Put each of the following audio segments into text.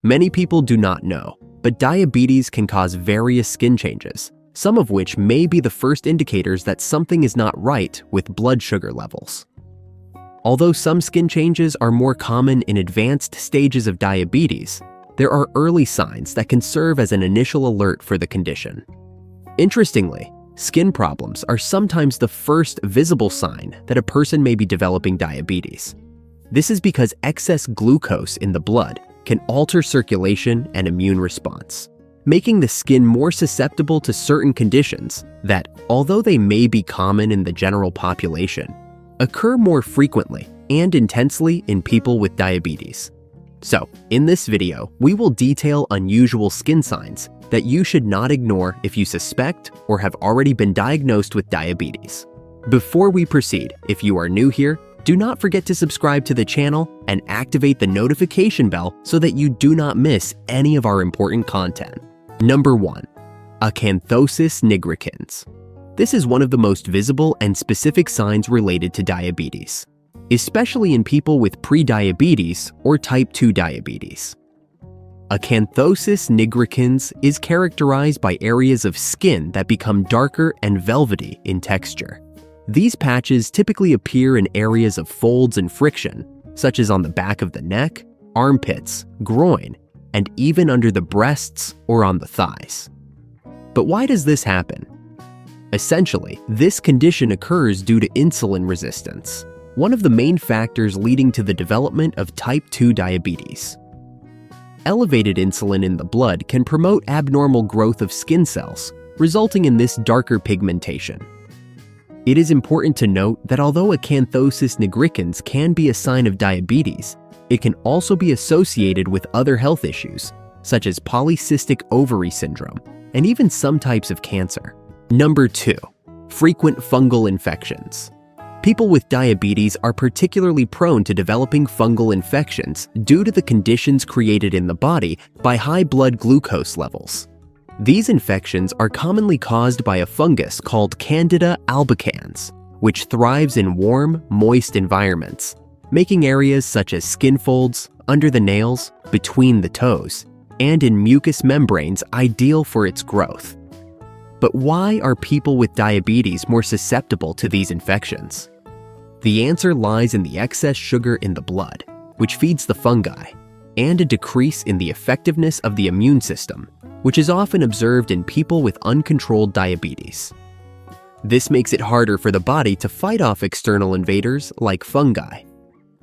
Many people do not know, but diabetes can cause various skin changes, some of which may be the first indicators that something is not right with blood sugar levels. Although some skin changes are more common in advanced stages of diabetes, there are early signs that can serve as an initial alert for the condition. Interestingly, skin problems are sometimes the first visible sign that a person may be developing diabetes. This is because excess glucose in the blood can alter circulation and immune response, making the skin more susceptible to certain conditions that, although they may be common in the general population, occur more frequently and intensely in people with diabetes. So, in this video, we will detail unusual skin signs that you should not ignore if you suspect or have already been diagnosed with diabetes. Before we proceed, if you are new here, do not forget to subscribe to the channel and activate the notification bell so that you do not miss any of our important content. Number 1. Acanthosis nigricans. This is one of the most visible and specific signs related to diabetes, especially in people with prediabetes or type 2 diabetes. Acanthosis nigricans is characterized by areas of skin that become darker and velvety in texture. These patches typically appear in areas of folds and friction, such as on the back of the neck, armpits, groin, and even under the breasts or on the thighs. But why does this happen? Essentially, this condition occurs due to insulin resistance, one of the main factors leading to the development of type 2 diabetes. Elevated insulin in the blood can promote abnormal growth of skin cells, resulting in this darker pigmentation. It is important to note that although acanthosis nigricans can be a sign of diabetes, it can also be associated with other health issues, such as polycystic ovary syndrome and even some types of cancer. Number 2. Frequent fungal infections. People with diabetes are particularly prone to developing fungal infections due to the conditions created in the body by high blood glucose levels. These infections are commonly caused by a fungus called Candida albicans, which thrives in warm, moist environments, making areas such as skin folds, under the nails, between the toes, and in mucous membranes ideal for its growth. But why are people with diabetes more susceptible to these infections? The answer lies in the excess sugar in the blood, which feeds the fungi, and a decrease in the effectiveness of the immune system, which is often observed in people with uncontrolled diabetes. This makes it harder for the body to fight off external invaders like fungi.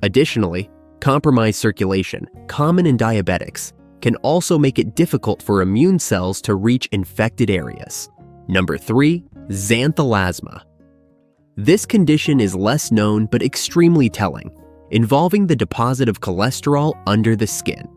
Additionally, compromised circulation, common in diabetics, can also make it difficult for immune cells to reach infected areas. Number 3. Xanthelasma. This condition is less known but extremely telling, involving the deposit of cholesterol under the skin.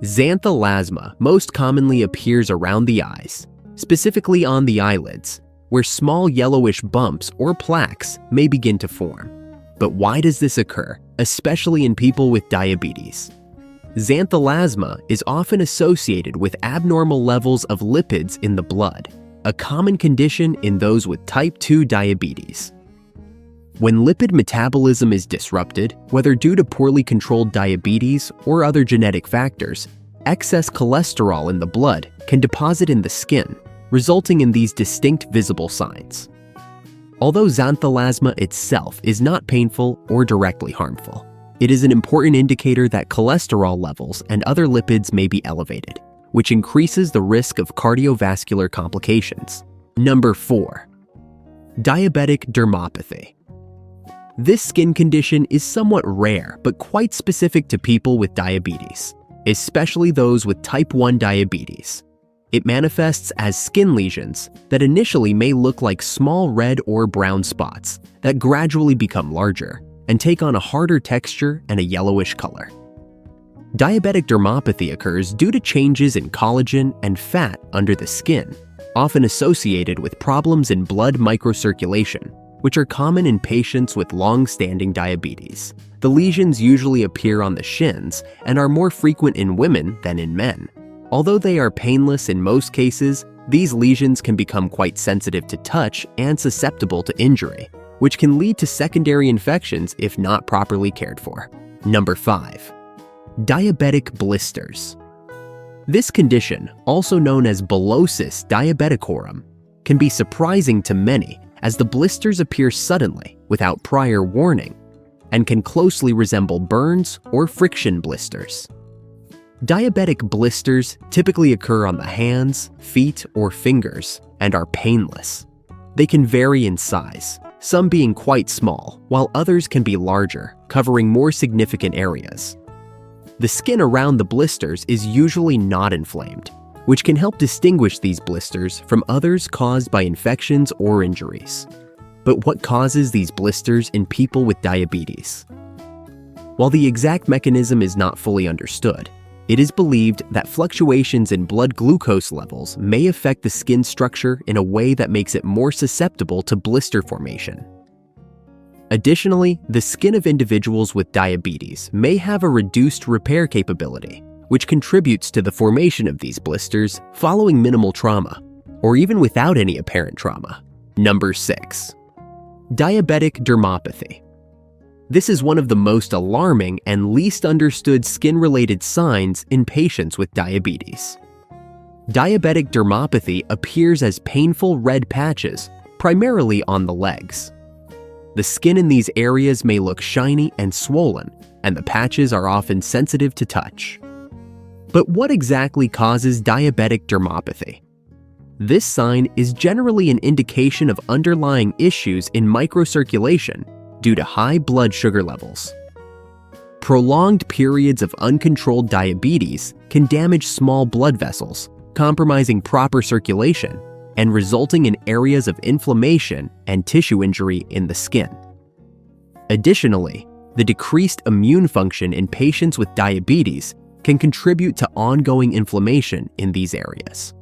Xanthelasma most commonly appears around the eyes, specifically on the eyelids, where small yellowish bumps or plaques may begin to form. But why does this occur, especially in people with diabetes? Xanthelasma is often associated with abnormal levels of lipids in the blood, a common condition in those with type 2 diabetes. When lipid metabolism is disrupted, whether due to poorly controlled diabetes or other genetic factors, excess cholesterol in the blood can deposit in the skin, resulting in these distinct visible signs. Although xanthelasma itself is not painful or directly harmful, it is an important indicator that cholesterol levels and other lipids may be elevated, which increases the risk of cardiovascular complications. Number 4. Diabetic dermopathy. This skin condition is somewhat rare but quite specific to people with diabetes, especially those with type 1 diabetes. It manifests as skin lesions that initially may look like small red or brown spots that gradually become larger and take on a harder texture and a yellowish color. Diabetic dermopathy occurs due to changes in collagen and fat under the skin, often associated with problems in blood microcirculation, which are common in patients with long-standing diabetes. The lesions usually appear on the shins and are more frequent in women than in men. Although they are painless in most cases, these lesions can become quite sensitive to touch and susceptible to injury, which can lead to secondary infections if not properly cared for. Number 5. Diabetic blisters. This condition, also known as bullosis diabeticorum, can be surprising to many as the blisters appear suddenly without prior warning and can closely resemble burns or friction blisters. Diabetic blisters typically occur on the hands, feet, or fingers and are painless. They can vary in size, some being quite small, while others can be larger, covering more significant areas. The skin around the blisters is usually not inflamed, which can help distinguish these blisters from others caused by infections or injuries. But what causes these blisters in people with diabetes? While the exact mechanism is not fully understood, it is believed that fluctuations in blood glucose levels may affect the skin structure in a way that makes it more susceptible to blister formation. Additionally, the skin of individuals with diabetes may have a reduced repair capability, which contributes to the formation of these blisters following minimal trauma, or even without any apparent trauma. Number 6. Diabetic dermopathy. This is one of the most alarming and least understood skin-related signs in patients with diabetes. Diabetic dermopathy appears as painful red patches, primarily on the legs. The skin in these areas may look shiny and swollen, and the patches are often sensitive to touch. But what exactly causes diabetic dermopathy? This sign is generally an indication of underlying issues in microcirculation due to high blood sugar levels. Prolonged periods of uncontrolled diabetes can damage small blood vessels, compromising proper circulation and resulting in areas of inflammation and tissue injury in the skin. Additionally, the decreased immune function in patients with diabetes can contribute to ongoing inflammation in these areas.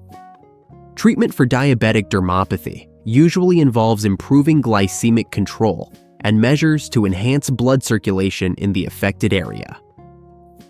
Treatment for diabetic dermopathy usually involves improving glycemic control and measures to enhance blood circulation in the affected area.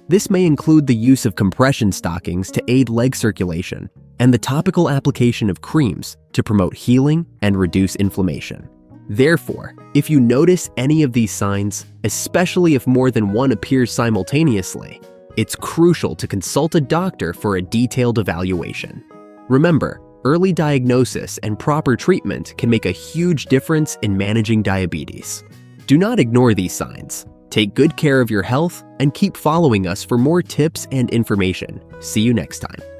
This may include the use of compression stockings to aid leg circulation and the topical application of creams to promote healing and reduce inflammation. Therefore, if you notice any of these signs, especially if more than one appears simultaneously, it's crucial to consult a doctor for a detailed evaluation. Remember, early diagnosis and proper treatment can make a huge difference in managing diabetes. Do not ignore these signs. Take good care of your health and keep following us for more tips and information. See you next time.